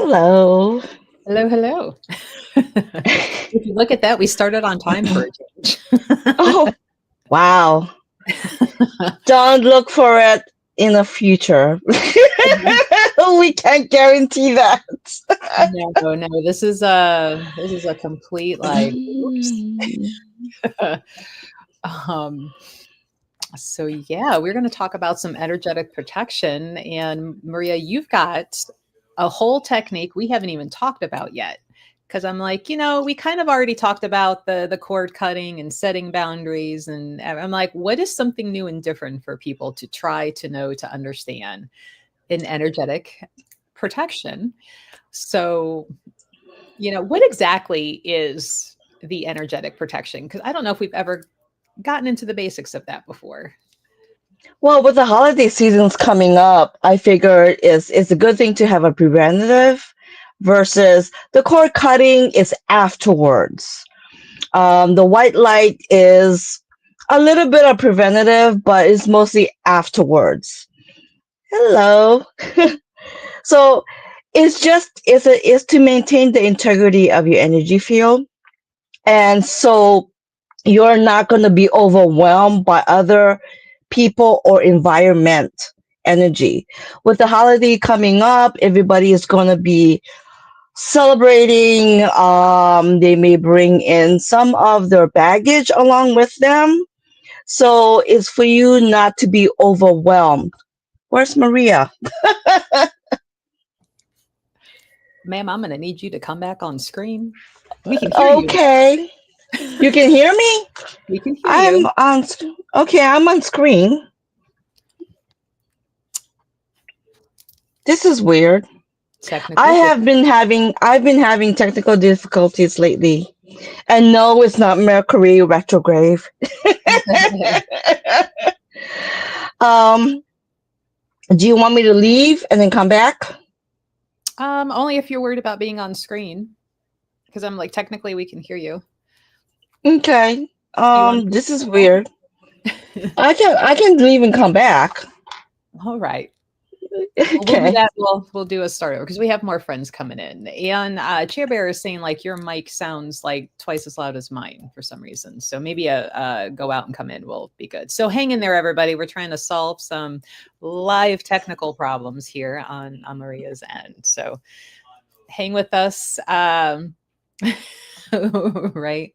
Hello. Hello, hello. If you look at that, we started on time for a change. Oh, wow. Don't look for it in the future. We can't guarantee that. No, no, this is a complete like oops. Um, so yeah, we're going to talk about some energetic protection. And Maria, you've got a whole technique we haven't even talked about yet. Because I'm like, we kind of already talked about the cord cutting and setting boundaries, and I'm like, what is something new and different for people to try to know to understand in energetic protection? So, what exactly is the energetic protection? Because I don't know if we've ever gotten into the basics of that before. Well, with the holiday seasons coming up, I figure it's a good thing to have a preventative versus the cord cutting is afterwards. The white light is a little bit of preventative, but it's mostly afterwards. Hello. So it's to maintain the integrity of your energy field, and so you're not going to be overwhelmed by other people or environment energy. With the holiday coming up, everybody is going to be celebrating. They may bring in some of their baggage along with them, so it's for you not to be overwhelmed. Where's Maria? Ma'am, I'm going to need you to come back on screen. We can hear you. Okay. You can hear me? We can hear I'm you. on. Okay, I'm on screen. This is weird. Technical I've been having technical difficulties lately. And no, it's not Mercury retrograde. difficulties. um, do you want me to leave and then come back? Only if you're worried about being on screen, because I'm like, technically we can hear you. Okay. You want to This is weird. back? I can leave and come back. All right. Well, we'll do Okay. that. We'll do a start over because we have more friends coming in. And Chair Bear is saying like your mic sounds like twice as loud as mine for some reason. So maybe a go out and come in will be good. So hang in there, everybody. We're trying to solve some live technical problems here on Maria's end. So hang with us. Right.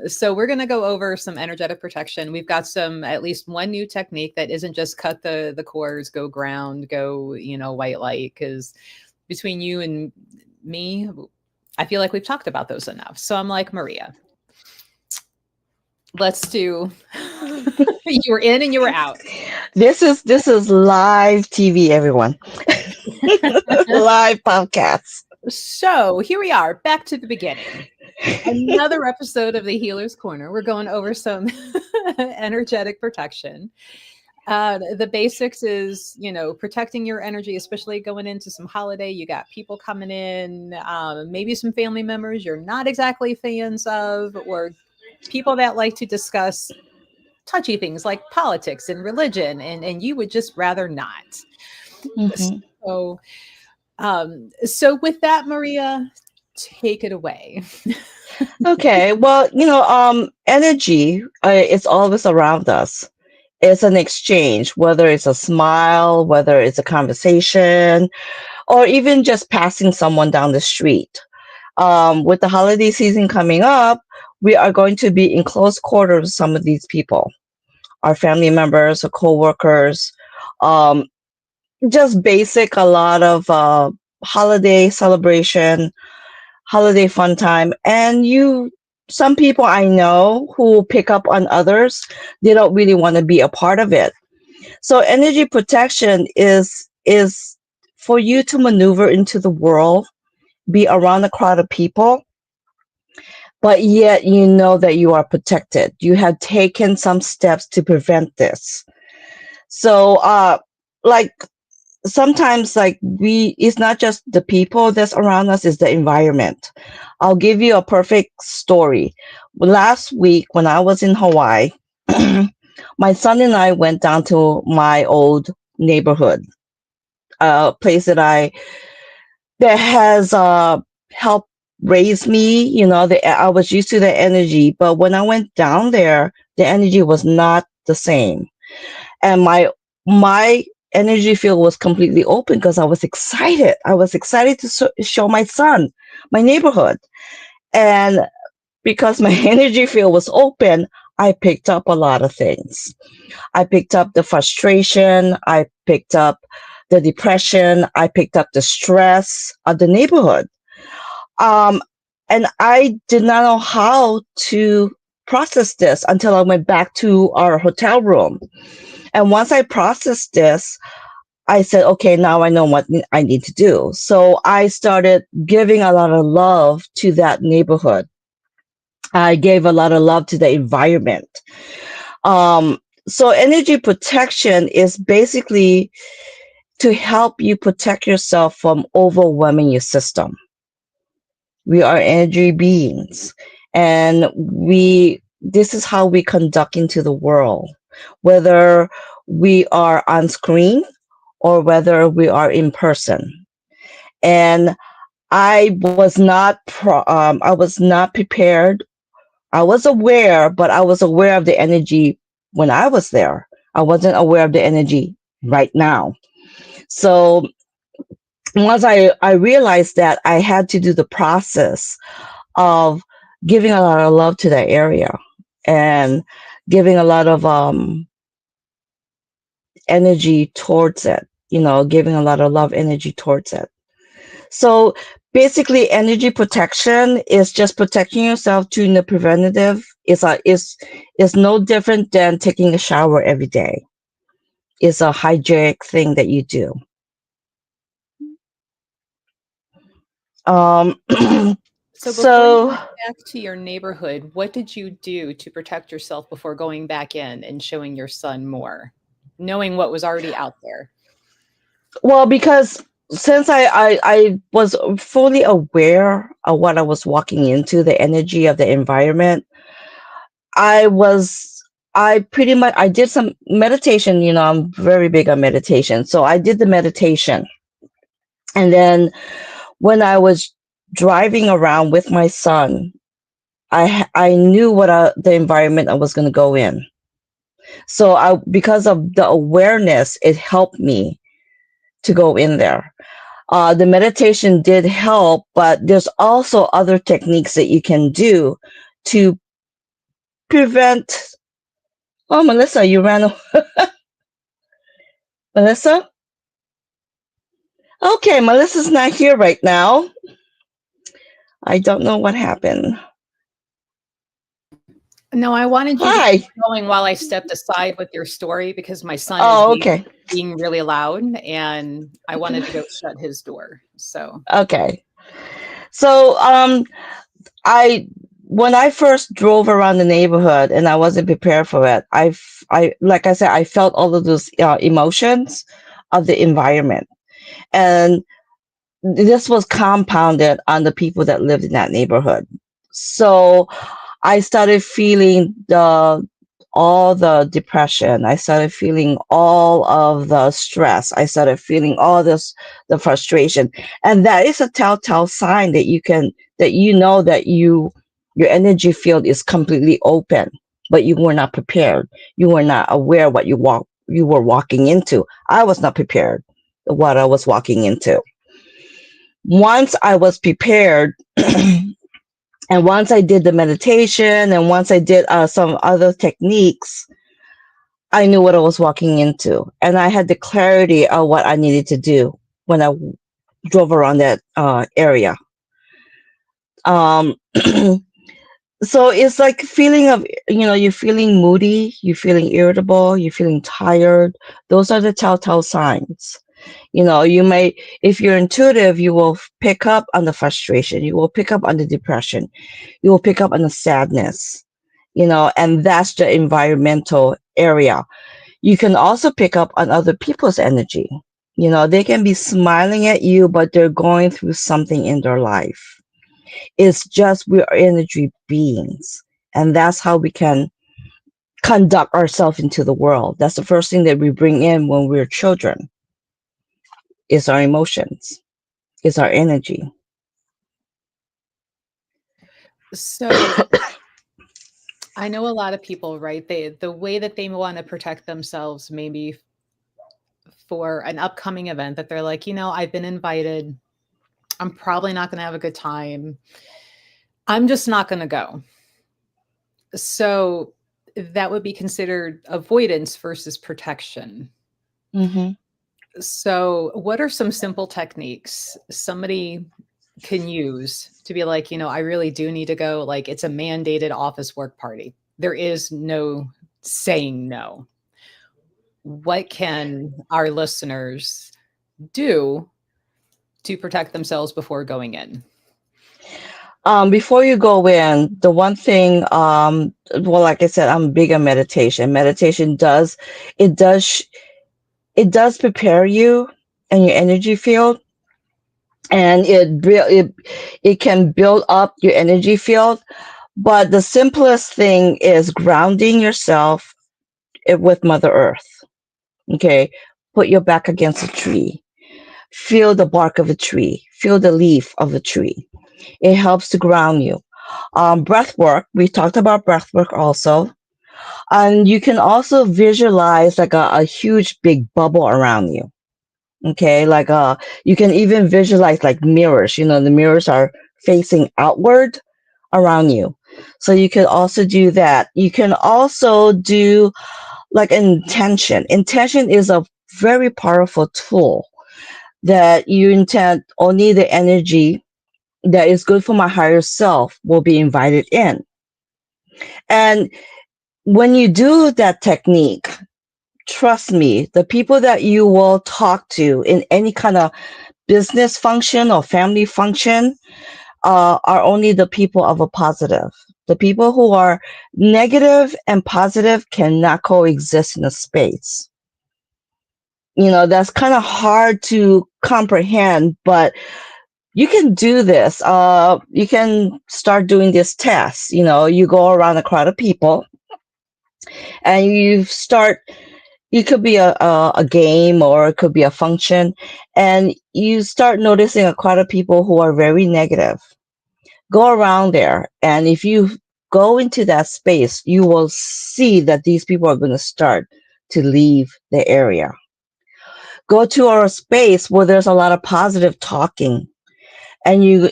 So we're going to go over some energetic protection. We've got at least one new technique that isn't just cut the cords, go ground, go, white light, because between you and me, I feel like we've talked about those enough. So I'm like, Maria, let's do, you were in and you were out. This is live TV, everyone. Live podcast. So here we are, back to the beginning. Another episode of the Healer's Corner. We're going over some energetic protection. The basics is, protecting your energy, especially going into some holiday. You got people coming in, maybe some family members you're not exactly fans of, or people that like to discuss touchy things like politics and religion, and you would just rather not. Mhm. So, so with that, Maria, take it away. Okay. Well, energy is always around us. It's an exchange, whether it's a smile, whether it's a conversation, or even just passing someone down the street. With the holiday season coming up, we are going to be in close quarters with some of these people, our family members, our coworkers, um, just basic, a lot of holiday celebration, holiday fun time. And some people I know who pick up on others, they don't really want to be a part of it. So energy protection is for you to maneuver into the world, be around a crowd of people, but yet you know that you are protected. You have taken some steps to prevent this. So like sometimes like it's not just the people that's around us, it's the environment. I'll give you a perfect story. Last week when I was in Hawaii, my son and I went down to my old neighborhood, a place that has helped raise me. I was used to the energy, but when I went down there, the energy was not the same, and my energy field was completely open because I was excited. I was excited to show my son my neighborhood, and because my energy field was open, I picked up a lot of things. I picked up the frustration. I picked up the depression. I picked up the stress of the neighborhood. Um, and I did not know how to process this until I went back to our hotel room. And once I processed this, I said, okay, now I know what I need to do. So I started giving a lot of love to that neighborhood. I gave a lot of love to the environment. Um, so energy protection is basically to help you protect yourself from overwhelming your system. We are energy beings, and this is how we conduct into the world, whether we are on screen or whether we are in person. And I was not prepared. I was aware, but I was aware of the energy when I was there. I wasn't aware of the energy right now. So once I realized that, I had to do the process of giving a lot of love to that area and giving a lot of energy towards it, giving a lot of love energy towards it. So basically, energy protection is just protecting yourself doing the preventative. Is no different than taking a shower every day. It's a hygienic thing that you do. Um, So before you so went back to your neighborhood, what did you do to protect yourself before going back in and showing your son more, knowing what was already out there? well, because since I was fully aware of what I was walking into, the energy of the environment, I was I pretty much I did some meditation. I'm very big on meditation, so I did the meditation, and then when I was driving around with my son, I knew what the environment I was going to go in. So because of the awareness, it helped me to go in there. The meditation did help, but there's also other techniques that you can do to prevent. Oh, Melissa, you ran. Melissa? Okay, Melissa's not here right now. I don't know what happened. No, I wanted you to keep Hi. going while I stepped aside with your story because my son is Oh, okay. being really loud and I wanted to go shut his door. So, Okay. So, I when I first drove around the neighborhood and I wasn't prepared for it, I like I said, I felt all of those emotions of the environment, and this was compounded on the people that lived in that neighborhood. So I started feeling all the depression. I started feeling all of the stress. I started feeling all the frustration. And that is a telltale sign that that your energy field is completely open, but you were not prepared. You were not aware what you were walking into. I was not prepared what I was walking into. Once I was prepared, and once I did the meditation, and once I did some other techniques, I knew what I was walking into, and I had the clarity of what I needed to do when I drove around that area. Um, so it's like feeling of, you're feeling moody, you're feeling irritable, you're feeling tired. Those are the telltale signs. You may, if you're intuitive, you will pick up on the frustration, you will pick up on the depression, you will pick up on the sadness, and that's the environmental area. You can also pick up on other people's energy. They can be smiling at you, but they're going through something in their life. It's just we're energy beings, and that's how we can conduct ourselves into the world. That's the first thing that we bring in when we're children, is our emotions. is our energy. So I know a lot of people, right? The way that they want to protect themselves, maybe for an upcoming event that they're like, I've been invited. I'm probably not going to have a good time. I'm just not going to go. So that would be considered avoidance versus protection. Hmm. So, what are some simple techniques somebody can use to be like, I really do need to go? Like, it's a mandated office work party. There is no saying no. What can our listeners do to protect themselves before going in? Before you go in, the one thing, well, like I said, I'm big on meditation. Meditation it does, sh- it does prepare you and your energy field, and it can build up your energy field. But the simplest thing is grounding yourself with Mother Earth. Okay, put your back against a tree. Feel the bark of a tree. Feel the leaf of a tree. It helps to ground you. Breath work. We talked about breath work also. And you can also visualize like a huge big bubble around you. Okay, like you can even visualize like mirrors. The mirrors are facing outward around you. So you could also do that. You can also do like intention. Intention is a very powerful tool that you intend only the energy that is good for my higher self will be invited in. And when you do that technique, trust me, the people that you will talk to in any kind of business function or family function are only the people of a positive. The people who are negative and positive cannot coexist in a space. That's kind of hard to comprehend, but you can do this. You can start doing this test. You go around a crowd of people and it could be a game or it could be a function, and you start noticing a crowd of people who are very negative. Go around there, and if you go into that space, you will see that these people are going to start to leave the area. Go to our space where there's a lot of positive talking, and you're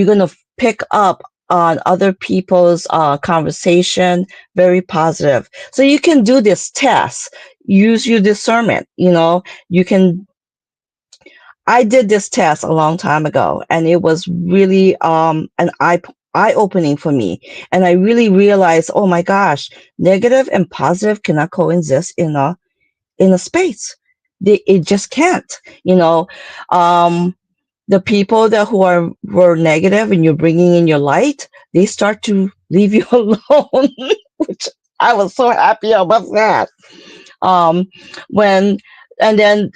going to pick up on other people's conversation, very positive. So you can do this test. Use your discernment. You can. I did this test a long time ago, and it was really an eye opening for me. And I really realized, oh my gosh, negative and positive cannot coexist in a space. It just can't. Um, the people that were negative and you're bringing in your light, they start to leave you alone, which I was so happy about that. Um, when and then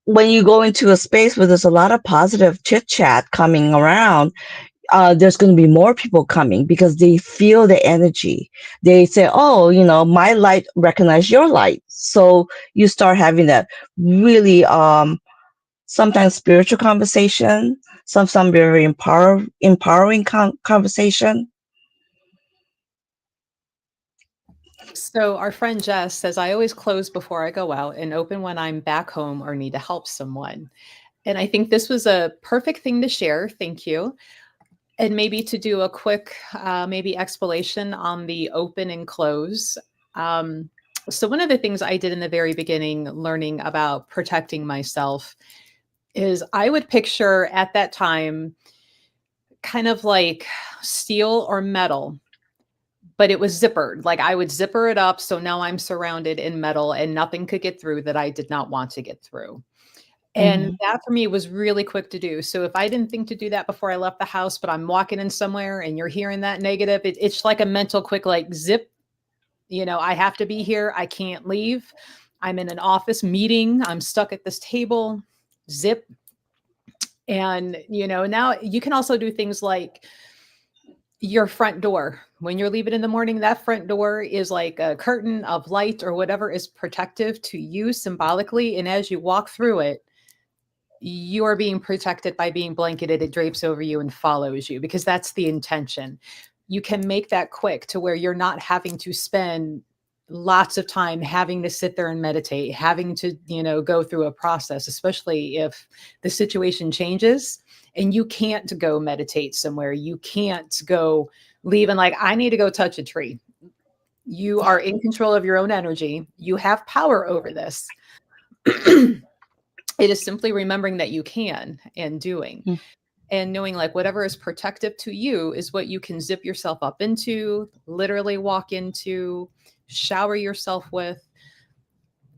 when you go into a space where there's a lot of positive chit chat coming around, there's going to be more people coming because they feel the energy. They say, "Oh, my light recognize your light," so you start having that really sometimes spiritual conversation, some very empowering conversation. So, our friend Jess says, I always close before I go out and open when I'm back home or need to help someone. And I think this was a perfect thing to share. Thank you. And maybe to do a quick, maybe explanation on the open and close. Um, so, one of the things I did in the very beginning, learning about protecting myself, is I would picture at that time kind of like steel or metal, but it was zippered. Like I would zipper it up. So now I'm surrounded in metal and nothing could get through that I did not want to get through. And Hmm. that for me was really quick to do. So if I didn't think to do that before I left the house, but I'm walking in somewhere and you're hearing that negative, it's like a mental quick, like zip, I have to be here. I can't leave. I'm in an office meeting. I'm stuck at this table, zip. And, now you can also do things like your front door. When you're leaving in the morning, that front door is like a curtain of light or whatever is protective to you symbolically. And as you walk through it, you are being protected by being blanketed. It drapes over you and follows you because that's the intention. You can make that quick to where you're not having to spend lots of time having to sit there and meditate, having to, go through a process, especially if the situation changes and you can't go meditate somewhere. You can't go leave and like, I need to go touch a tree. You are in control of your own energy. You have power over this. It is simply remembering that you can and doing. Mm. And knowing like whatever is protective to you is what you can zip yourself up into, literally walk into, shower yourself with,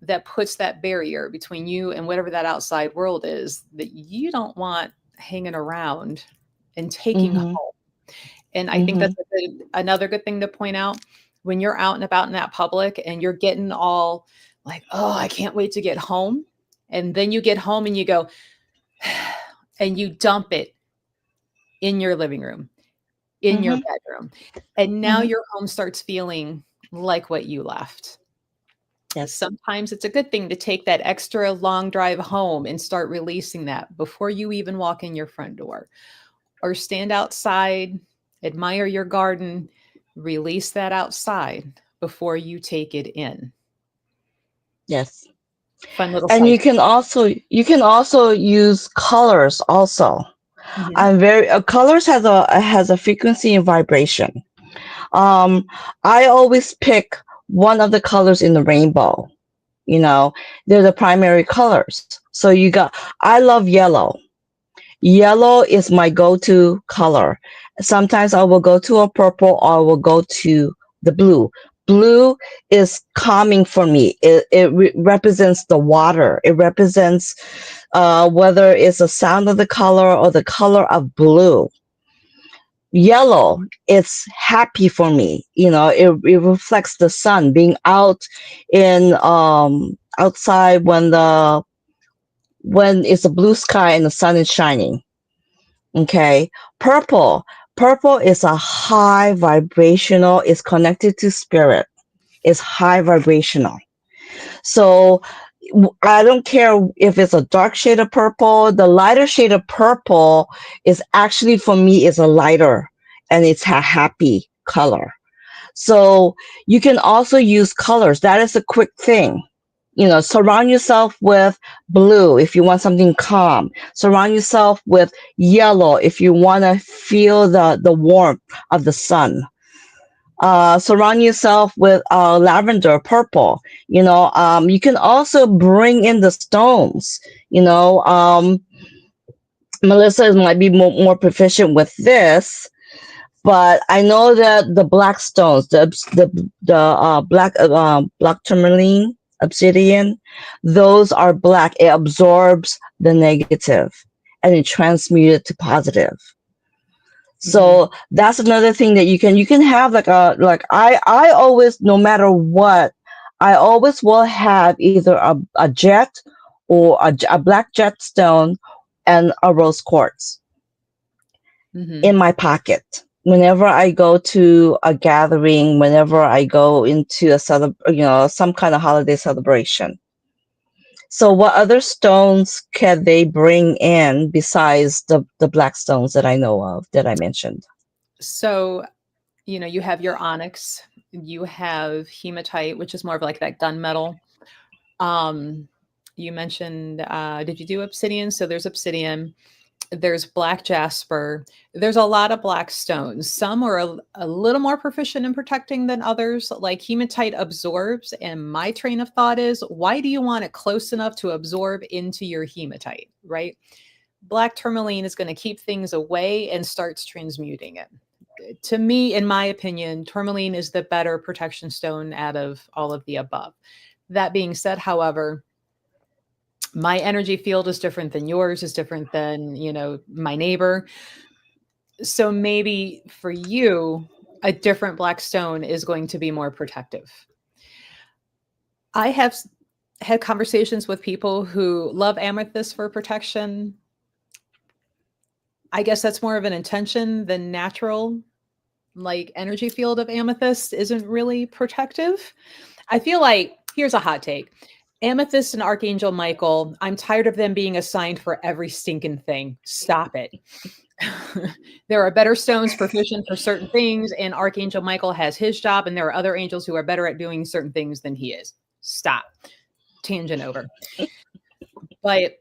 that puts that barrier between you and whatever that outside world is that you don't want hanging around and taking Mm-hmm. home. And I think Mm-hmm. that's another good thing to point out when you're out and about in that public and you're getting all like, oh, I can't wait to get home. And then you get home and you go, and you dump it in your living room, in your Mm-hmm. bedroom. And now Mm-hmm. your home starts feeling like what you left. Yes. Sometimes it's a good thing to take that extra long drive home and start releasing that before you even walk in your front door, or stand outside, admire your garden, release that outside before you take it in. Yes. Fun little And side. you can also use colors also. Mhm. I'm very colors has a frequency and vibration. I always pick one of the colors in the rainbow. They're the primary colors. So I love yellow. Yellow is my go-to color. Sometimes I will go to a purple or I will go to the blue. Blue is calming for me. It represents the water. It represents whether it's the sound of the color or the color of blue. Yellow, it's happy for me. It reflects the sun, being out in outside when it's a blue sky and the sun is shining. Okay. Purple is a high vibrational, it's connected to spirit. It's high vibrational. So I don't care if it's a dark shade of purple. The lighter shade of purple is actually for me is a lighter and it's a happy color. So you can also use colors. That is a quick thing. Surround yourself with blue if you want something calm. Surround yourself with yellow if you want to feel the warmth of the sun. Surround yourself with lavender, purple. You can also bring in the stones. Melissa might be more proficient with this, but I know that the black stones, the black tourmaline, obsidian, those are black. It absorbs the negative and it transmutes it to positive. So that's another thing that you can have I always, no matter what, I always will have either a jet or a black jet stone and a rose quartz in my pocket. Whenever I go to a gathering, whenever I go into some kind of holiday celebration. So what other stones can they bring in besides the black stones that I know of that I mentioned? So, you have your onyx, you have hematite, which is more of like that gunmetal. You mentioned, did you do obsidian? So there's obsidian. There's black jasper. There's a lot of black stones. Some are a little more proficient in protecting than others. Like hematite absorbs. And my train of thought is, why do you want it close enough to absorb into your hematite, right? Black tourmaline is going to keep things away and starts transmuting it. To me, in my opinion, tourmaline is the better protection stone out of all of the above. That being said, however, my energy field is different than yours, is different than, my neighbor. So maybe for you, a different black stone is going to be more protective. I have had conversations with people who love amethyst for protection. I guess that's more of an intention than natural. Like energy field of amethyst isn't really protective. I feel like, here's a hot take. Amethyst and Archangel Michael, I'm tired of them being assigned for every stinking thing. Stop it. There are better stones proficient for certain things, and Archangel Michael has his job, and there are other angels who are better at doing certain things than he is. Stop. Tangent over. But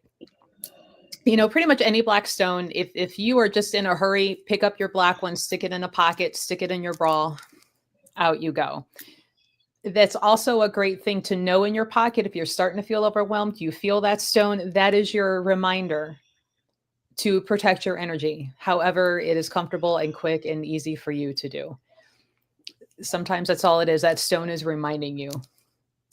pretty much any black stone, if you are just in a hurry, pick up your black one, stick it in a pocket, stick it in your bra, out you go. That's also a great thing to know in your pocket. If you're starting to feel overwhelmed, you feel that stone, that is your reminder to protect your energy, however it is comfortable and quick and easy for you to do. Sometimes that's all it is. That stone is reminding you,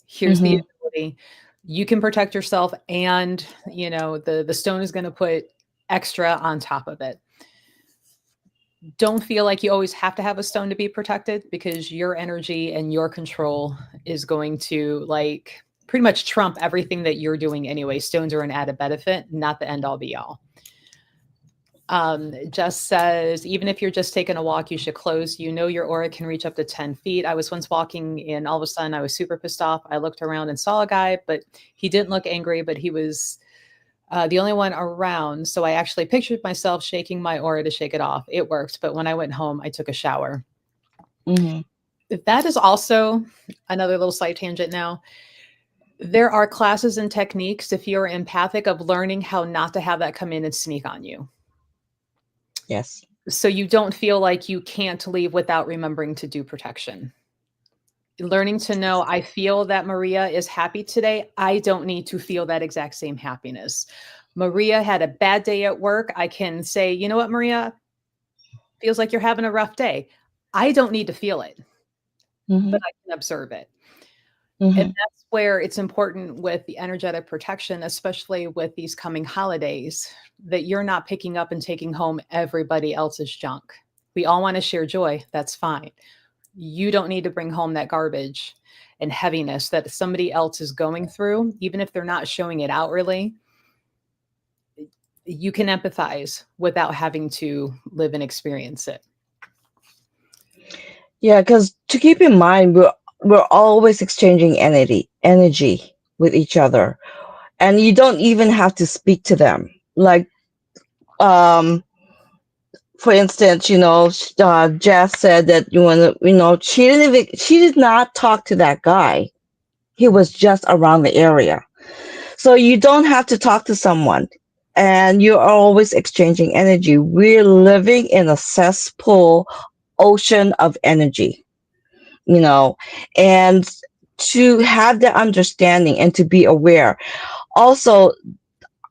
here's the ability. You can protect yourself, and the stone is going to put extra on top of it. Don't feel like you always have to have a stone to be protected, because your energy and your control is going to pretty much trump everything that you're doing anyway. Stones are an added benefit, not the end all be all. Jess says, even if you're just taking a walk, you should close. Your aura can reach up to 10 feet. I was once walking and all of a sudden I was super pissed off. I looked around and saw a guy, but he didn't look angry, but he was the only one around. So I actually pictured myself shaking my aura to shake it off. It worked. But when I went home, I took a shower. That is also another little side tangent now. There are classes and techniques, if you're empathic, of learning how not to have that come in and sneak on you. Yes. So you don't feel like you can't leave without remembering to do protection. Learning to know, I feel that Maria is happy today. I don't need to feel that exact same happiness. Maria had a bad day at work. I can say, you know what, Maria? Feels like you're having a rough day. I don't need to feel it, but I can observe it. And that's where it's important with the energetic protection, especially with these coming holidays, that you're not picking up and taking home everybody else's junk. We all want to share joy. That's fine. You don't need to bring home that garbage and heaviness that somebody else is going through, even if they're not showing it outwardly. You can empathize without having to live and experience it. Yeah, because to keep in mind, we're always exchanging energy with each other, and you don't even have to speak to them. Like, for instance, Jess said that she did not talk to that guy. He was just around the area, so you don't have to talk to someone, and you're always exchanging energy. We're living in a cesspool ocean of energy. And to have that understanding and to be aware. Also,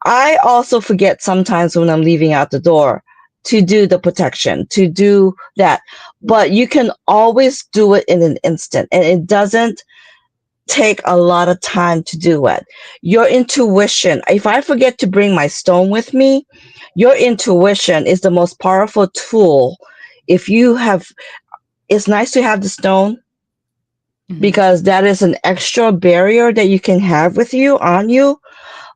I also forget sometimes when I'm leaving out the door to do the protection, to do that. But you can always do it in an instant, and it doesn't take a lot of time to do it. Your intuition, if I forget to bring my stone with me, your intuition is the most powerful tool. It's nice to have the stone, because that is an extra barrier that you can have with you, on you.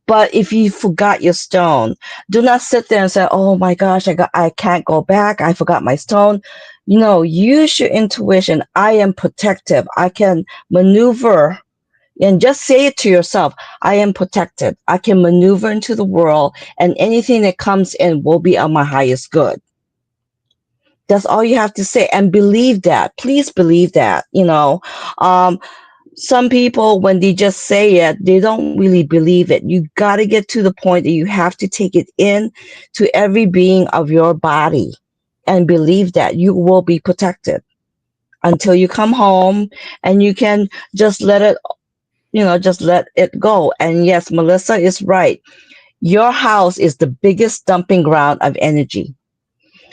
But if you forgot your stone, do not sit there and say, oh my gosh, I can't go back. I forgot my stone. Use your intuition. I am protective. I can maneuver, and just say it to yourself. I am protected. I can maneuver into the world, and anything that comes in will be of my highest good. That's all you have to say, and believe that. Please believe that. Some people, when they just say it, they don't really believe it. You got to get to the point that you have to take it in to every being of your body and believe that you will be protected until you come home, and you can just let it go. And yes, Melissa is right. Your house is the biggest dumping ground of energy.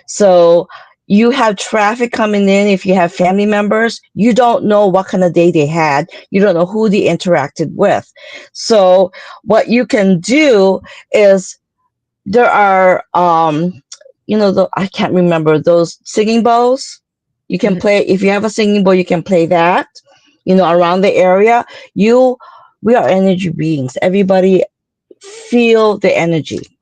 So you have traffic coming in. If you have family members, you don't know what kind of day they had. You don't know who they interacted with. So what you can do is, there are, I can't remember those singing bowls. You can play, if you have a singing bowl, you can play that, around the area. We are energy beings. Everybody feel the energy.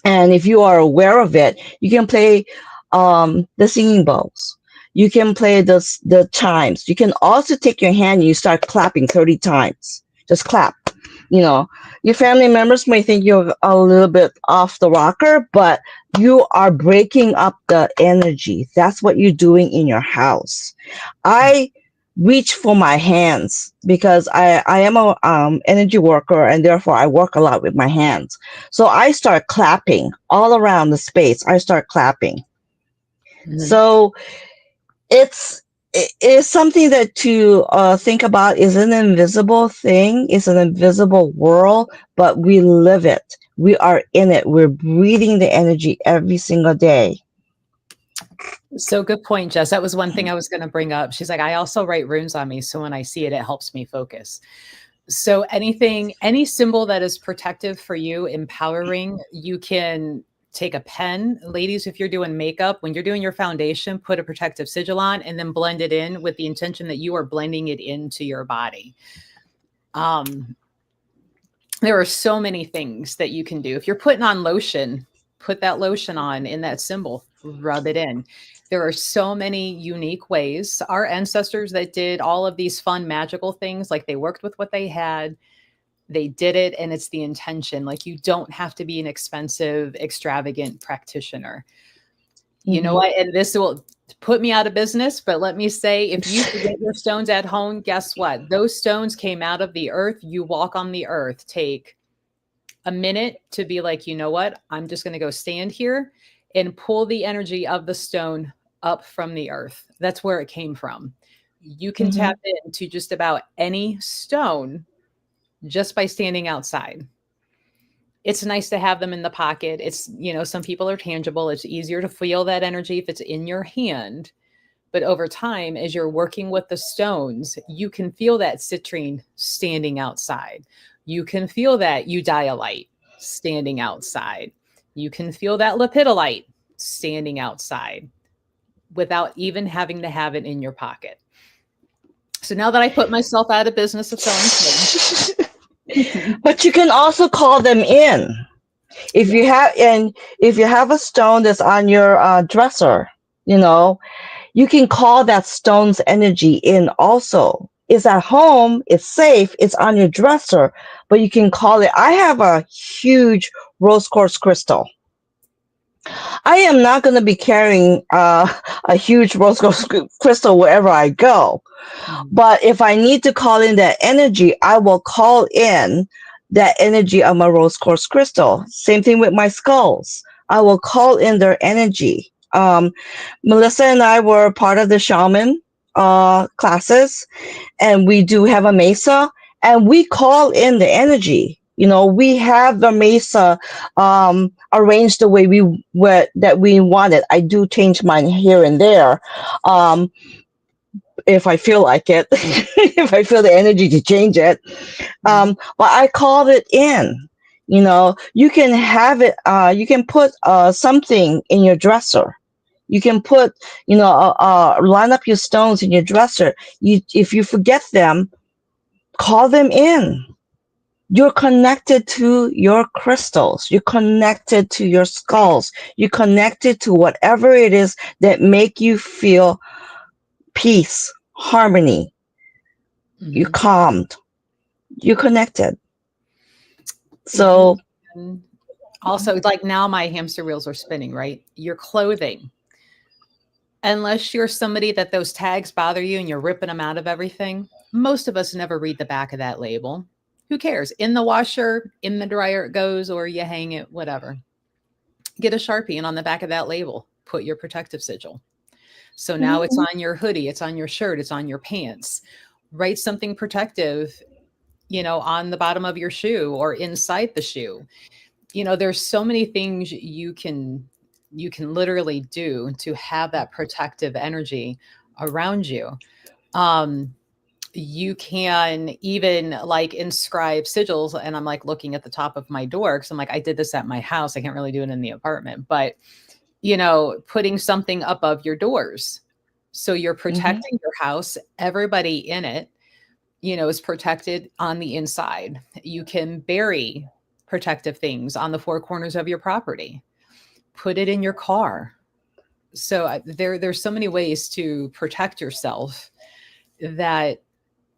And if you are aware of it, you can play the singing bowls. You can play the chimes. You can also take your hand and you start clapping 30 times. Just clap. You know, your family members may think you're a little bit off the rocker, but you are breaking up the energy. That's what you're doing in your house. I reach for my hands because I am a energy worker, and therefore I work a lot with my hands. So I start clapping all around the space. I start clapping. Mhm. So it's something that to think about is an invisible thing, it's an invisible world, but we live it. We are in it. We're breathing the energy every single day. So good point, Jess. That was one thing I was going to bring up. She's like, I also write runes on me. So when I see it, it helps me focus. So anything, any symbol that is protective for you, empowering, you can take a pen. Ladies, if you're doing makeup, when you're doing your foundation, put a protective sigil on and then blend it in with the intention that you are blending it into your body. There are so many things that you can do. If you're putting on lotion, put that lotion on in that symbol, rub it in. There are so many unique ways. Our ancestors that did all of these fun, magical things, like they worked with what they had, they did it, and it's the intention. Like you don't have to be an expensive, extravagant practitioner. You know what? And this will put me out of business, but let me say, if you forget your stones at home, guess what? Those stones came out of the earth. You walk on the earth. Take a minute to be like, you know what? I'm just going to go stand here and pull the energy of the stone up from the earth. That's where it came from. You can Mm-hmm. tap into just about any stone just by standing outside. It's nice to have them in the pocket. It's, you know, some people are tangible. It's easier to feel that energy if it's in your hand. But over time, as you're working with the stones, you can feel that citrine standing outside. You can feel that eudialyte standing outside. You can feel that lepidolite standing outside without even having to have it in your pocket. So now that I put myself out of business of selling stones, But you can also call them in. yeah. If you have a stone that's on your dresser, you know, you can call that stone's energy in also. It's at home, it's safe, it's on your dresser, but you can call it. I have a huge rose quartz crystal. I am not going to be carrying a huge rose quartz crystal wherever I go. Mhm. But if I need to call in that energy, I will call in that energy of my rose quartz crystal. Same thing with my skulls. I will call in their energy. Melissa and I were part of the shaman classes, and we do have a mesa, and we call in the energy. You know, we have the mesa arranged the way that we want it. I do change mine here and there. If I feel like it, if I feel the energy to change it. But I called it in. You know, you can have it, you can put something in your dresser. You can put, line up your stones in your dresser. If you forget them, call them in. You're connected to your crystals. You're connected to your skulls. You're connected to whatever it is that make you feel peace, harmony. You're Mhm. calmed. You're connected. You So, can also, like now my hamster wheels are spinning, right? Your clothing, unless you're somebody that those tags bother you and you're ripping them out of everything, most of us never read the back of that label. Who cares? In the washer, in the dryer it goes, or you hang it, whatever. Get a Sharpie and on the back of that label, put your protective sigil. So now it's on your hoodie, it's on your shirt, it's on your pants. Write something protective, on the bottom of your shoe or inside the shoe. There's so many things you can literally do to have that protective energy around you. Um, you can even like inscribe sigils, and I'm like looking at the top of my door because I'm like, I did this at my house. I can't really do it in the apartment, but putting something above your doors. So you're mhm. protecting your house, everybody in it, is protected on the inside. You can bury protective things on the four corners of your property. Put it in your car. So there's so many ways to protect yourself that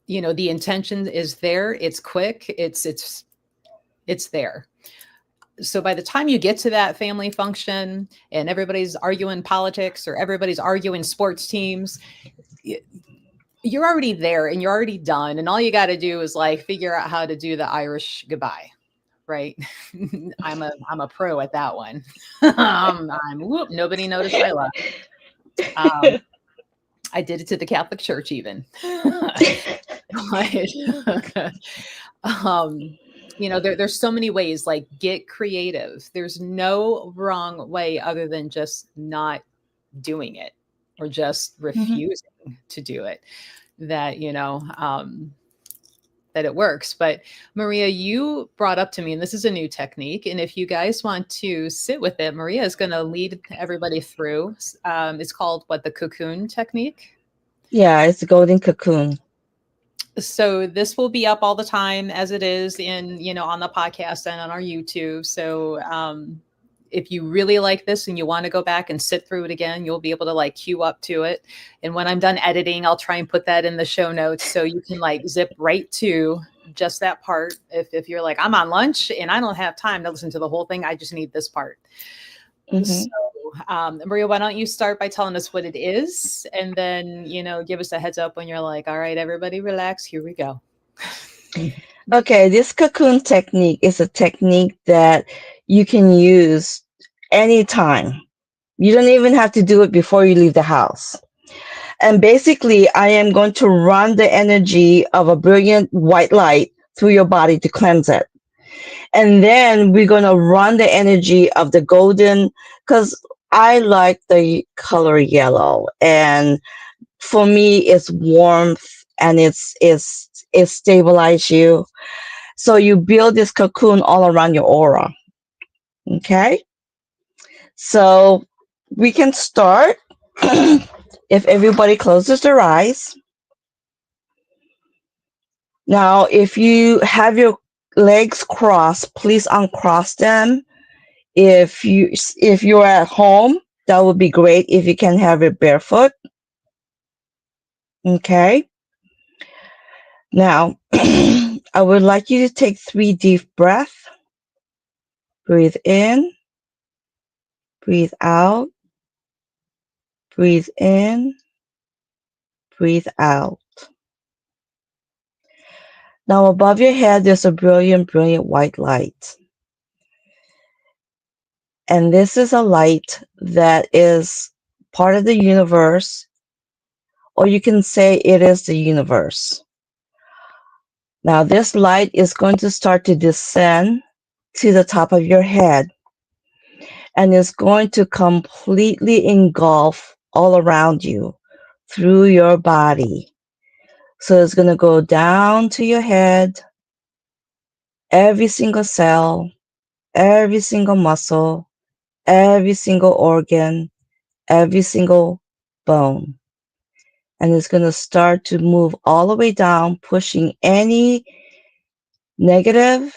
the intention is there. It's quick. It's there. So by the time you get to that family function and everybody's arguing politics or everybody's arguing sports teams, you're already there and you're already done. And all you got to do is like figure out how to do the Irish goodbye. Right. I'm a pro at that one. Whoop, nobody noticed I left. I did it to the Catholic Church even. But, there's so many ways, like get creative. There's no wrong way other than just not doing it or just refusing to do it that it works. But Maria, you brought up to me, and this is a new technique. And if you guys want to sit with it, Maria is going to lead everybody through. It's called the cocoon technique. Yeah, it's the golden cocoon. So this will be up all the time as it is on the podcast and on our YouTube. So if you really like this and you want to go back and sit through it again, you'll be able to queue up to it. And when I'm done editing, I'll try and put that in the show notes so you can zip right to just that part. If you're like, I'm on lunch and I don't have time to listen to the whole thing, I just need this part. So, Maria, why don't you start by telling us what it is, and then, give us a heads up when you're like, all right, everybody relax, here we go. Okay, this cocoon technique is a technique that you can use anytime. You don't even have to do it before you leave the house. And basically, I am going to run the energy of a brilliant white light through your body to cleanse it. And then we're going to run the energy of the golden, because I like the color yellow. And for me, it's warmth and it stabilizes you. So you build this cocoon all around your aura. Okay? So we can start if everybody closes their eyes. Now, if you have your legs crossed, please uncross them. If you're at home, that would be great if you can have it barefoot. Okay. Now, I would like you to take 3 deep breaths. Breathe in, breathe out, breathe in, breathe out. Now, above your head, there's a brilliant, brilliant white light. And this is a light that is part of the universe, or you can say it is the universe. Now, this light is going to start to descend to the top of your head, and it's going to completely engulf all around you through your body. So it's going to go down to your head, every single cell, every single muscle, every single organ, every single bone. And it's going to start to move all the way down, pushing any negative,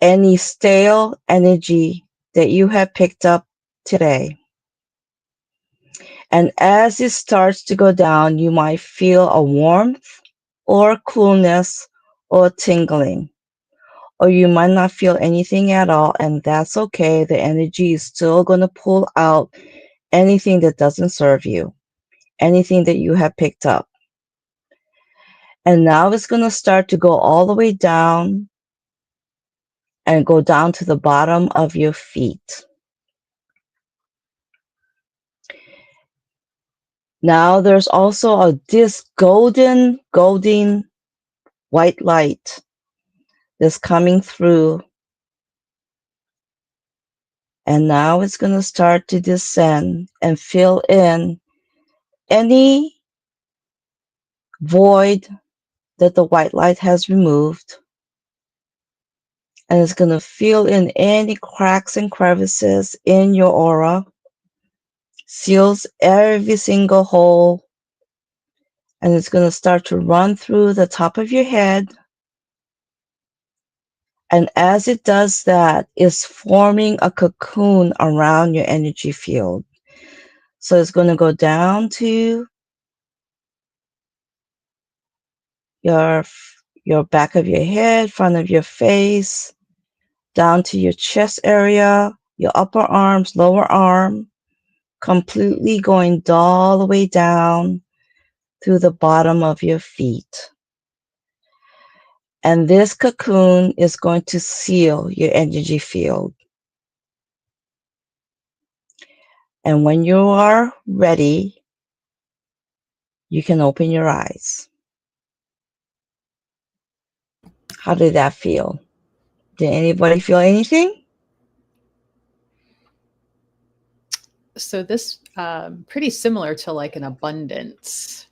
any stale energy that you have picked up today. And as it starts to go down, you might feel a warmth or coolness or tingling. Or you might not feel anything at all, and that's okay. The energy is still going to pull out anything that doesn't serve you, anything that you have picked up. And now it's going to start to go all the way down and go down to the bottom of your feet. Now there's also this golden white light that's coming through. And now it's going to start to descend and fill in any void that the white light has removed. And it's going to fill in any cracks and crevices in your aura, seals every single hole, and it's going to start to run through the top of your head. And as it does that, it's forming a cocoon around your energy field. So it's going to go down to your your back of your head, front of your face, down to your chest area, your upper arms, lower arm, completely going all the way down through the bottom of your feet. And this cocoon is going to seal your energy field. And when you are ready, you can open your eyes. How did that feel? Did anybody feel anything? So this pretty similar to like an abundance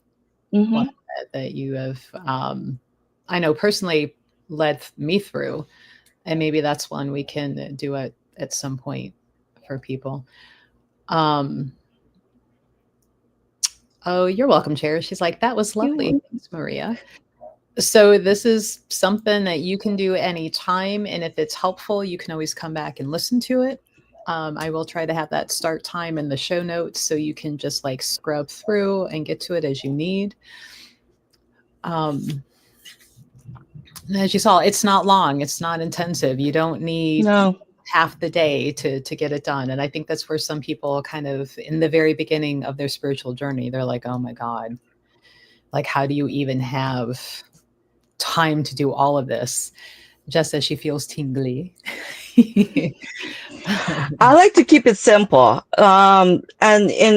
Mm-hmm. one that you have, I know personally led me through, and maybe that's one we can do it at some point for people. Oh, you're welcome, Chair. She's like, that was lovely. Thanks, Maria. So this is something that you can do anytime, and if it's helpful, you can always come back and listen to it. I will try to have that start time in the show notes so you can just like scrub through and get to it as you need. As you saw, it's not long, it's not intensive. You don't need half the day to get it done. And I think that's where some people kind of in the very beginning of their spiritual journey, they're like, oh my God, like, how do you even have time to do all of this? Just as she feels tingly. I like to keep it simple. And in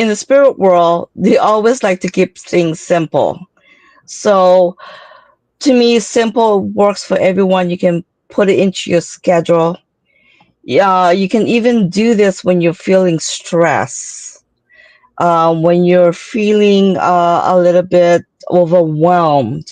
the spirit world, they always like to keep things simple. So to me, simple works for everyone. You can put it into your schedule. Yeah, you can even do this when you're feeling stress, when you're feeling a little bit overwhelmed.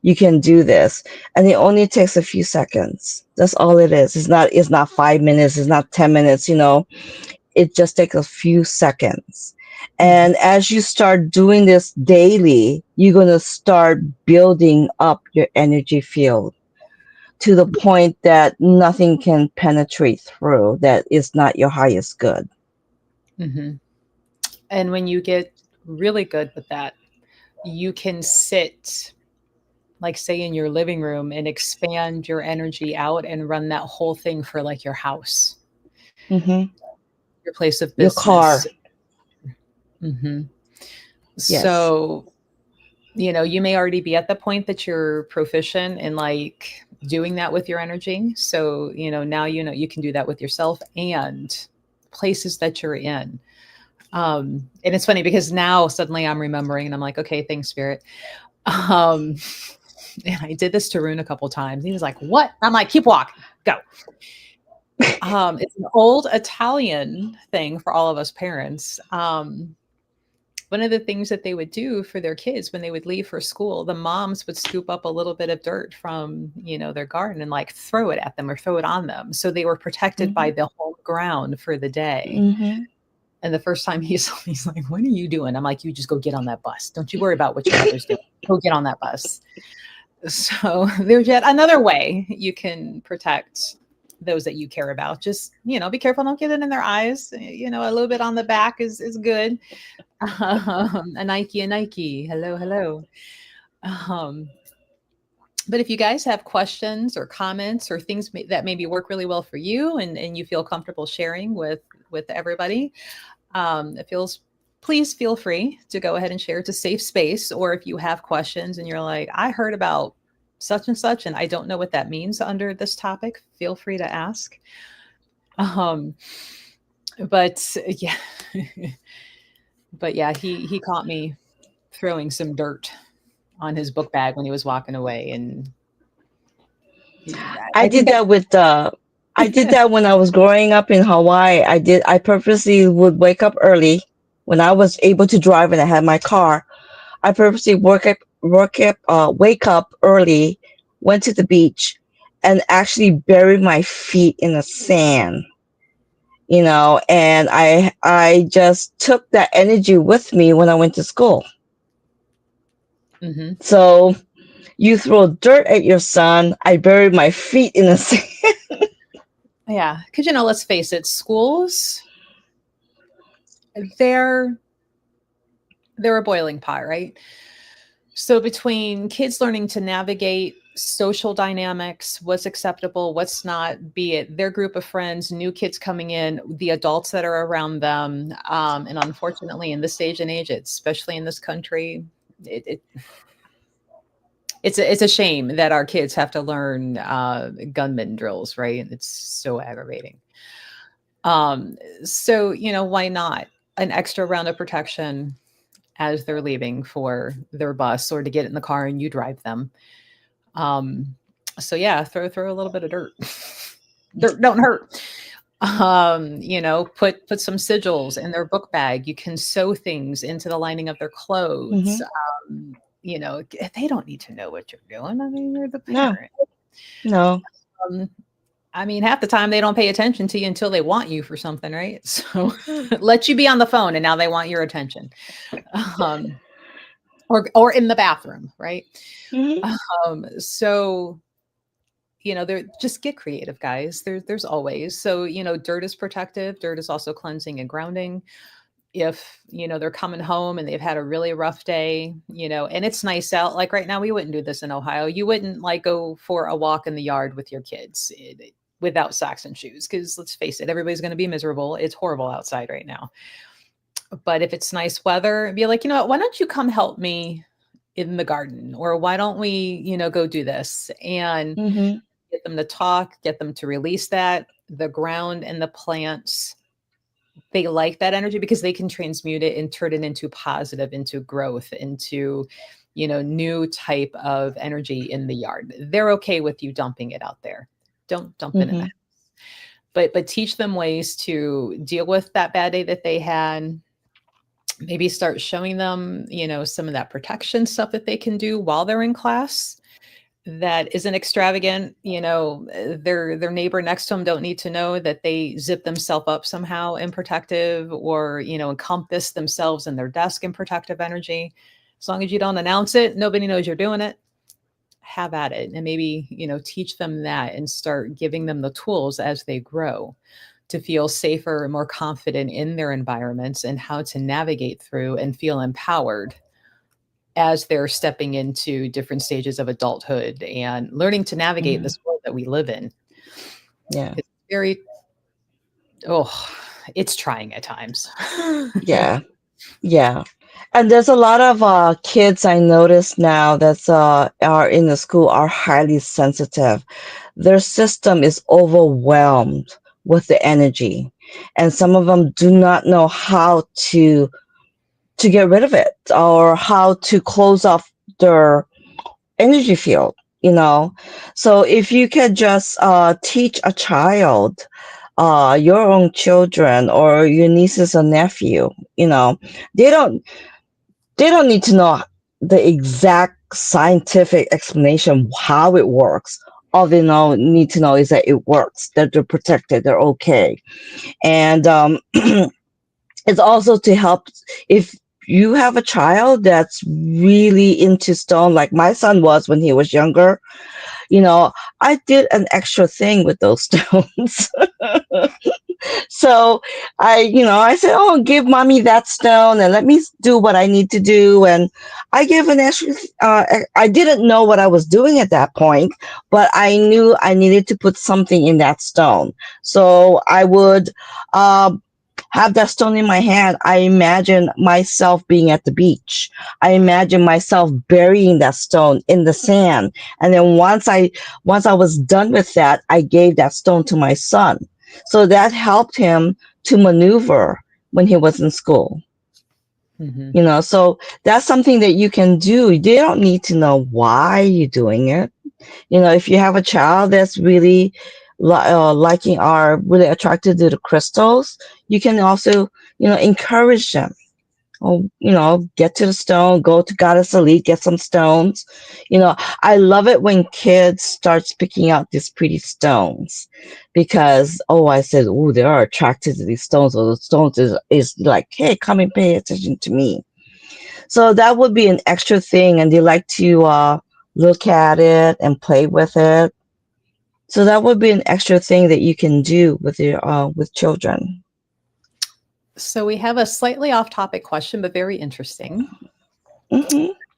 You can do this, and it only takes a few seconds. That's all it is. It's not 5 minutes. It's not 10 minutes. It just takes a few seconds. And as you start doing this daily, you're going to start building up your energy field to the point that nothing can penetrate through that is not your highest good. Mm-hmm. And when you get really good with that, you can sit, like, say, in your living room and expand your energy out and run that whole thing for like your house, your place of Your car. business. Mm-hmm. Yes. So, you may already be at the point that you're proficient in like doing that with your energy. So, now you can do that with yourself and places that you're in. And it's funny because now suddenly I'm remembering and I'm like, okay, thanks, Spirit. And I did this to Rune a couple times. He was like, what? I'm like, keep walking, go. It's an old Italian thing for all of us parents. One of the things that they would do for their kids when they would leave for school, the moms would scoop up a little bit of dirt from, their garden and like throw it at them or throw it on them. So they were protected by the home ground for the day. And the first time he's like, what are you doing? I'm like, you just go get on that bus. Don't you worry about what your mother's doing. Go get on that bus. So there's yet another way you can protect those that you care about. Just, be careful. Don't get it in their eyes. A little bit on the back is good. A Nike. Hello. But if you guys have questions or comments or things that maybe work really well for you and you feel comfortable sharing with everybody, please feel free to go ahead and share. It's a safe space. Or if you have questions and you're like, I heard about such and such, and I don't know what that means under this topic, feel free to ask. But yeah, he caught me throwing some dirt on his book bag when he was walking away. And I did that when I was growing up in Hawaii. I purposely would wake up early when I was able to drive and I had my car. I purposely wake up early, went to the beach, and actually buried my feet in the sand. And I just took that energy with me when I went to school. Mm-hmm. So you throw dirt at your son, I buried my feet in the sand. Yeah, because let's face it, schools, they're a boiling pot, right? So between kids learning to navigate social dynamics, what's acceptable, what's not, be it their group of friends, new kids coming in, the adults that are around them, and unfortunately, in this age and age, especially in this country, it, it's a shame that our kids have to learn gunman drills, right? It's so aggravating. So why not an extra round of protection as they're leaving for their bus or to get in the car and you drive them. So yeah, throw a little bit of dirt. Dirt don't hurt. Put some sigils in their book bag. You can sew things into the lining of their clothes. They don't need to know what you're doing. I mean, you're the No, parent. no. Um, I mean, half the time they don't pay attention to you until they want you for something, right? So let you be on the phone and now they want your attention. Or in the bathroom, right? So they're just get creative, guys. There's always. So, dirt is protective. Dirt is also cleansing and grounding. If, they're coming home and they've had a really rough day, and it's nice out, like right now, we wouldn't do this in Ohio. You wouldn't like go for a walk in the yard with your kids without socks and shoes. Cause let's face it, everybody's going to be miserable. It's horrible outside right now. But if it's nice weather, be like, what, why don't you come help me in the garden? Or why don't we, go do this? And get them to talk, get them to release that. The ground and the plants, they like that energy because they can transmute it and turn it into positive, into growth, into, new type of energy in the yard. They're okay with you dumping it out there. Don't dump it in the house. But teach them ways to deal with that bad day that they had. Maybe start showing them, some of that protection stuff that they can do while they're in class that isn't extravagant. Their neighbor next to them don't need to know that they zip themselves up somehow in protective or, encompass themselves in their desk in protective energy. As long as you don't announce it, nobody knows you're doing it. Have at it. And maybe, teach them that and start giving them the tools as they grow to feel safer and more confident in their environments and how to navigate through and feel empowered as they're stepping into different stages of adulthood and learning to navigate this world that we live in. Yeah. It's trying at times. Yeah. Yeah. And there's a lot of kids I notice now that are in the school are highly sensitive. Their system is overwhelmed with the energy. And some of them do not know how to get rid of it or how to close off their energy field, So if you could just teach a child, your own children or your nieces or nephew, they don't need to know the exact scientific explanation how it works. All they need to know is that it works, that they're protected, they're okay. And it's also to help if you have a child that's really into stone, like my son was when he was younger. I did an extra thing with those stones. So I said, oh, give mommy that stone and let me do what I need to do. And I gave an extra, I didn't know what I was doing at that point, but I knew I needed to put something in that stone. So I would, have that stone in my hand. I imagine myself being at the beach. I imagine myself burying that stone in the sand. And then once I was done with that, I gave that stone to my son. So that helped him to maneuver when he was in school. So that's something that you can do. They don't need to know why you're doing it. If you have a child that's really liking are really attracted to the crystals, you can also, encourage them. Or, get to the stone, go to Goddess Elite, get some stones. I love it when kids start picking out these pretty stones because, I said, they are attracted to these stones. Or the stones is like, hey, come and pay attention to me. So that would be an extra thing. And they like to look at it and play with it. So that would be an extra thing that you can do with your with children. So we have a slightly off-topic question, but very interesting.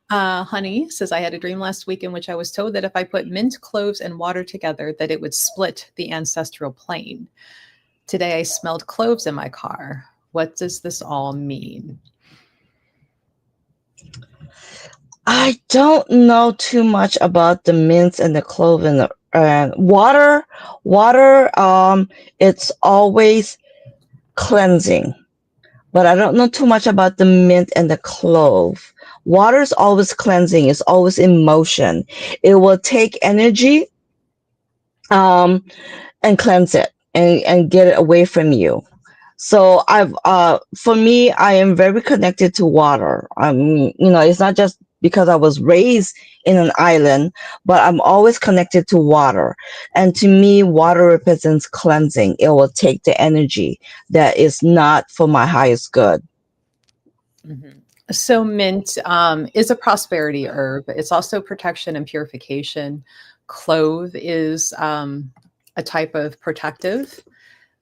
Honey says, I had a dream last week in which I was told that if I put mint, cloves, and water together, that it would split the ancestral plane. Today I smelled cloves in my car. What does this all mean? I don't know too much about the mints and the clove and the water. Water, it's always cleansing, but I don't know too much about the mint and the clove. Water is always cleansing. It's always in motion. It will take energy, um, and cleanse it and get it away from you. So for me, I am very connected to water. It's not just because I was raised in an island, but I'm always connected to water. And to me, water represents cleansing. It will take the energy that is not for my highest good. Mm-hmm. So mint is a prosperity herb. It's also protection and purification. Clove is a type of protective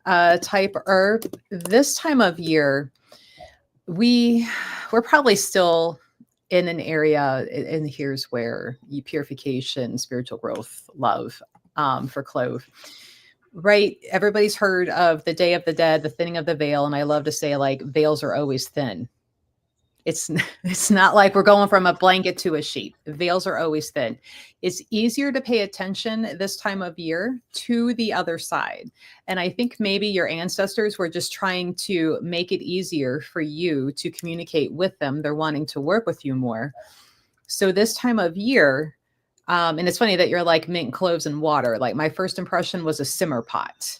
type herb. This time of year, we're probably still in an area, and here's where purification, spiritual growth, love for clove. Right. Everybody's heard of the Day of the Dead, the thinning of the veil. And I love to say, like, veils are always thin. It's not like we're going from a blanket to a sheet. Veils are always thin. It's easier to pay attention this time of year to the other side. And I think maybe your ancestors were just trying to make it easier for you to communicate with them. They're wanting to work with you more. So this time of year, and it's funny that you're like mint, cloves, and water. Like my first impression was a simmer pot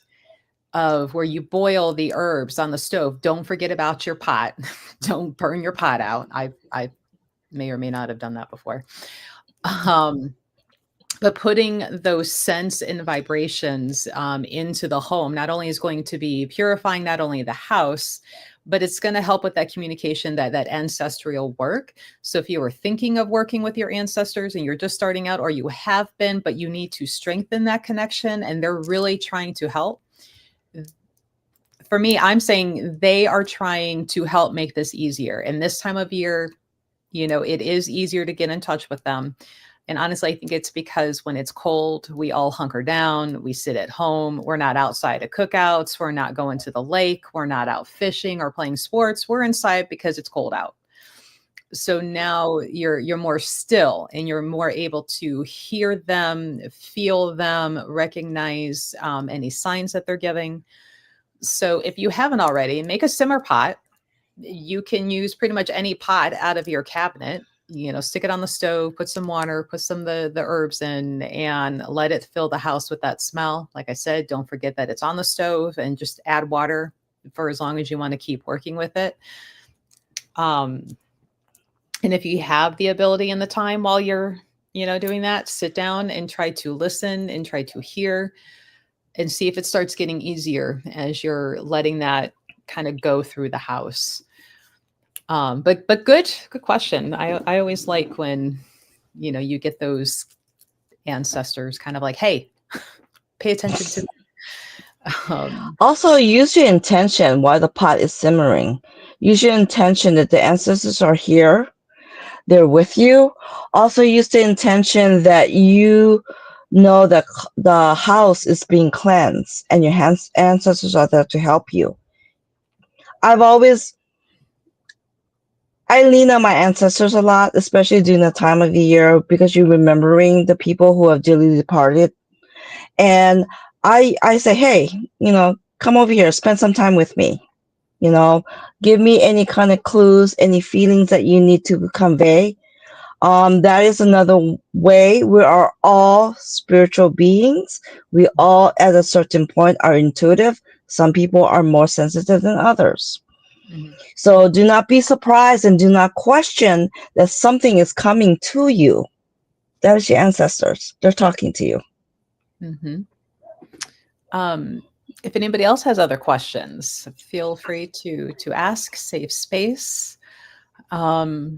of where you boil the herbs on the stove. Don't forget about your pot. Don't burn your pot out. I may or may not have done that before. But putting those scents and vibrations into the home not only is going to be purifying not only the house, but it's going to help with that communication, that ancestral work. So if you were thinking of working with your ancestors and you're just starting out, or you have been, but you need to strengthen that connection and they're really trying to help, for me, I'm saying they are trying to help make this easier. And this time of year, it is easier to get in touch with them. And honestly, I think it's because when it's cold, we all hunker down, we sit at home, we're not outside at cookouts, we're not going to the lake, we're not out fishing or playing sports, we're inside because it's cold out. So now you're more still and you're more able to hear them, feel them, recognize any signs that they're giving. So if you haven't already, make a simmer pot. You can use pretty much any pot out of your cabinet, stick it on the stove, put some water, put some of the herbs in, and let it fill the house with that smell. Like I said, don't forget that it's on the stove, and just add water for as long as you want to keep working with it. And if you have the ability and the time while you're, doing that, sit down and try to listen and try to hear and see if it starts getting easier as you're letting that kind of go through the house. But good question. I always like when, you get those ancestors kind of like, hey, pay attention to them. Also, use your intention while the pot is simmering. Use your intention that the ancestors are here. They're with you. Also use the intention that you know that the house is being cleansed and your ancestors are there to help you. I lean on my ancestors a lot, especially during the time of the year, because you're remembering the people who have dearly departed. And I say, hey, come over here, spend some time with me. Give me any kind of clues, any feelings that you need to convey. That is another way. We are all spiritual beings. We all, at a certain point, are intuitive. Some people are more sensitive than others. Mm-hmm. So do not be surprised and do not question that something is coming to you. That is your ancestors. They're talking to you. Mm-hmm. If anybody else has other questions, feel free to ask. Safe space. While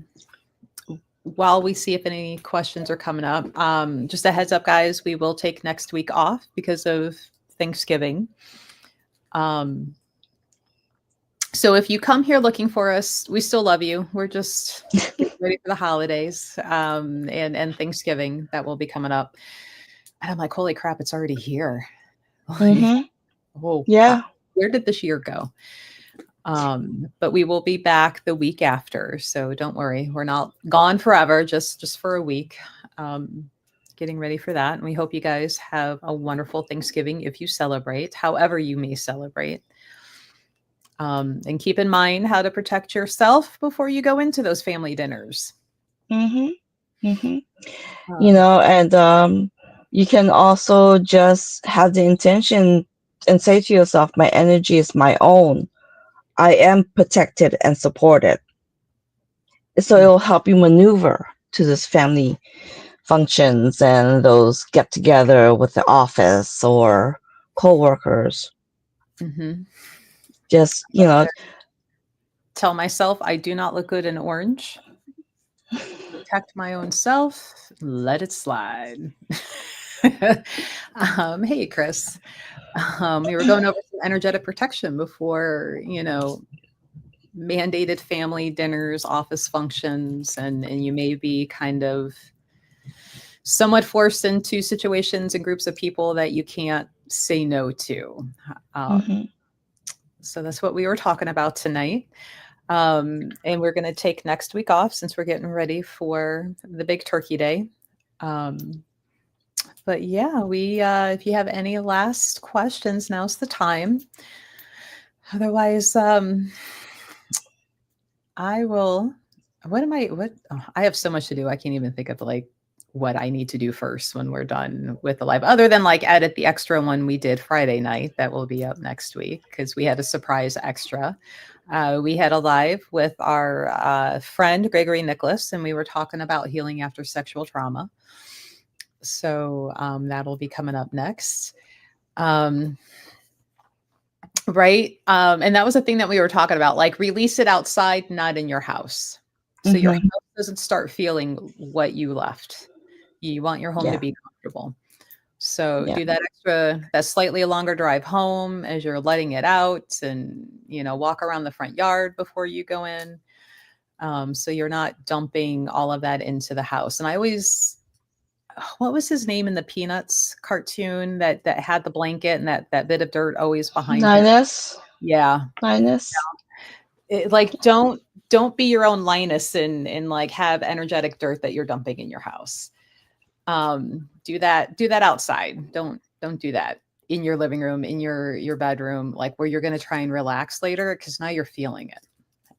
we see if any questions are coming up, just a heads up, guys, we will take next week off because of Thanksgiving. So if you come here looking for us, we still love you. We're just getting ready for the holidays, and Thanksgiving that will be coming up. And I'm like, holy crap, it's already here. Like, Mm-hmm. oh God, Yeah. where did this year go? But we will be back the week after, so don't worry, we're not gone forever, just for a week. Getting ready for that, and we hope you guys have a wonderful Thanksgiving if you celebrate, however you may celebrate. And keep in mind how to protect yourself before you go into those family dinners. Mm-hmm. Mm-hmm. Um, And you can also just have the intention and say to yourself, my energy is my own. I am protected and supported. So it'll help you maneuver to this family functions and those get together with the office or co-workers. mhm. Just, Tell myself I do not look good in orange. Protect my own self. Let it slide. Hey, Chris. We were going over some energetic protection before, mandated family dinners, office functions, and you may be kind of somewhat forced into situations and groups of people that you can't say no to. Um, Mhm. so that's what we were talking about tonight. And we're going to take next week off since we're getting ready for the big turkey day. Um, but yeah, if you have any last questions, now's the time. Otherwise, I will. I have so much to do. I can't even think of like what I need to do first when we're done with the live, other than like edit the extra one we did Friday night that will be up next week because we had a surprise extra. We had a live with our friend Gregory Nicholas, and we were talking about healing after sexual trauma. So that'll be coming up next. Um, right. And that was the thing that we were talking about, like release it outside, not in your house. So your house Mhm. doesn't start feeling what you left. You want your home to Yeah. be comfortable. So Yeah. do that slightly longer drive home as you're letting it out and, walk around the front yard before you go in. So you're not dumping all of that into the house. And what was his name in the Peanuts cartoon that had the blanket and that bit of dirt always behind him? Linus. Yeah. Linus. Like don't be your own Linus and like have energetic dirt that you're dumping in your house. Do that outside. Don't do that in your living room, in your bedroom, like where you're going to try and relax later because now you're feeling it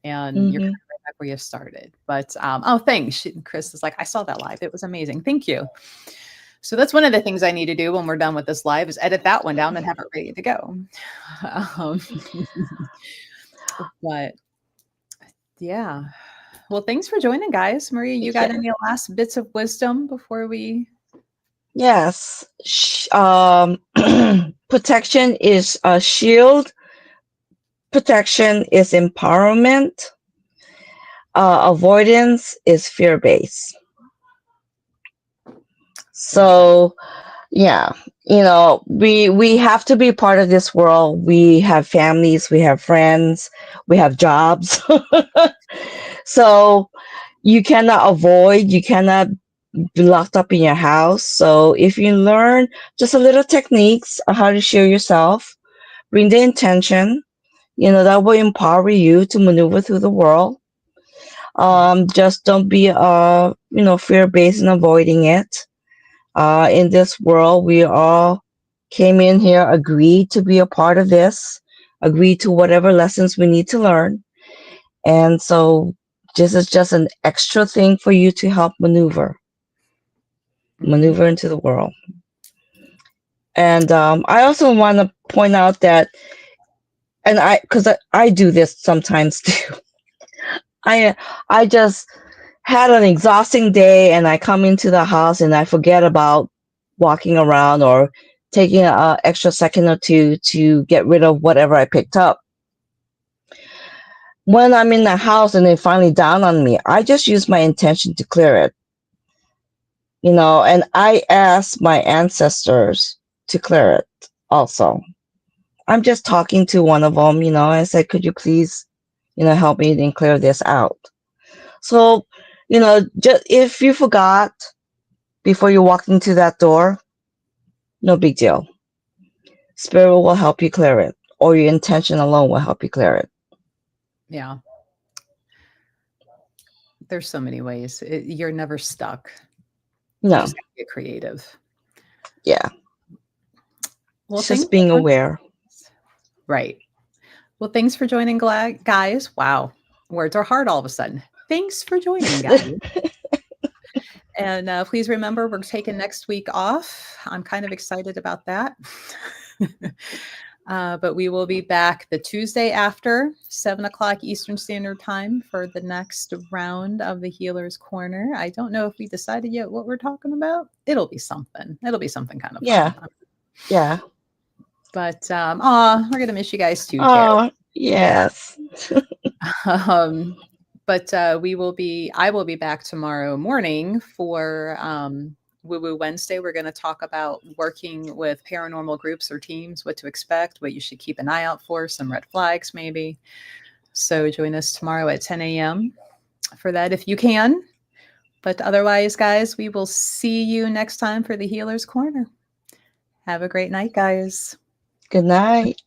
and you're kind Mhm. of right back where you started. But oh, thanks. Chris is like, I saw that live. It was amazing. Thank you. So that's one of the things I need to do when we're done with this live is edit that one down and have it ready to go. Um, but yeah. Well, thanks for joining, guys. Maria, you got Yeah. any last bits of wisdom before we? Yes. Protection is a shield. Protection is empowerment. Avoidance is fear based. Love that. So yeah, we have to be part of this world. We have families, we have friends, we have jobs. So you cannot avoid, you cannot be locked up in your house. So if you learn just a little techniques on how to shield yourself, bring the intention, that will empower you to maneuver through the world. Just don't be fear based and avoiding it. In this world, we all came in here, agreed to be a part of this, agreed to whatever lessons we need to learn. And so this is just an extra thing for you to help Mhm. maneuver into the world. And I also want to point out that, and because I do this sometimes too. I I just had an exhausting day, and I come into the house and I forget about walking around or taking an extra second or two to get rid of whatever I picked up. When I'm in the house and they finally down on me, I just use my intention to clear it, and I ask my ancestors to clear it also. I'm just talking to one of them, I said, could you please, help me and clear this out? So, just if you forgot before you walked into that door, no big deal. Spirit will help you clear it, or your intention alone will help you clear it. Yeah. There's so many ways. You're never stuck. You No. just gotta get creative. Yeah. Well, It's just being aware. Right. Well, thanks for joining, guys. Wow. Words are hard all of a sudden. Thanks for joining, guys. And please remember, we're taking next week off. I'm kind of excited about that. But we will be back the Tuesday after 7 o'clock Eastern Standard Time for the next round of the Healer's Corner. I don't know if we decided yet what we're talking about. It'll be something. It'll be something kind of fun. Yeah. But we're gonna miss you guys too, Terry. Oh, yes. But I will be back tomorrow morning for Woo Woo Wednesday. We're going to talk about working with paranormal groups or teams, what to expect, what you should keep an eye out for, some red flags maybe. So join us tomorrow at 10 a.m. for that if you can. But otherwise, guys, we will see you next time for the Healer's Corner. Have a great night, guys. Good night.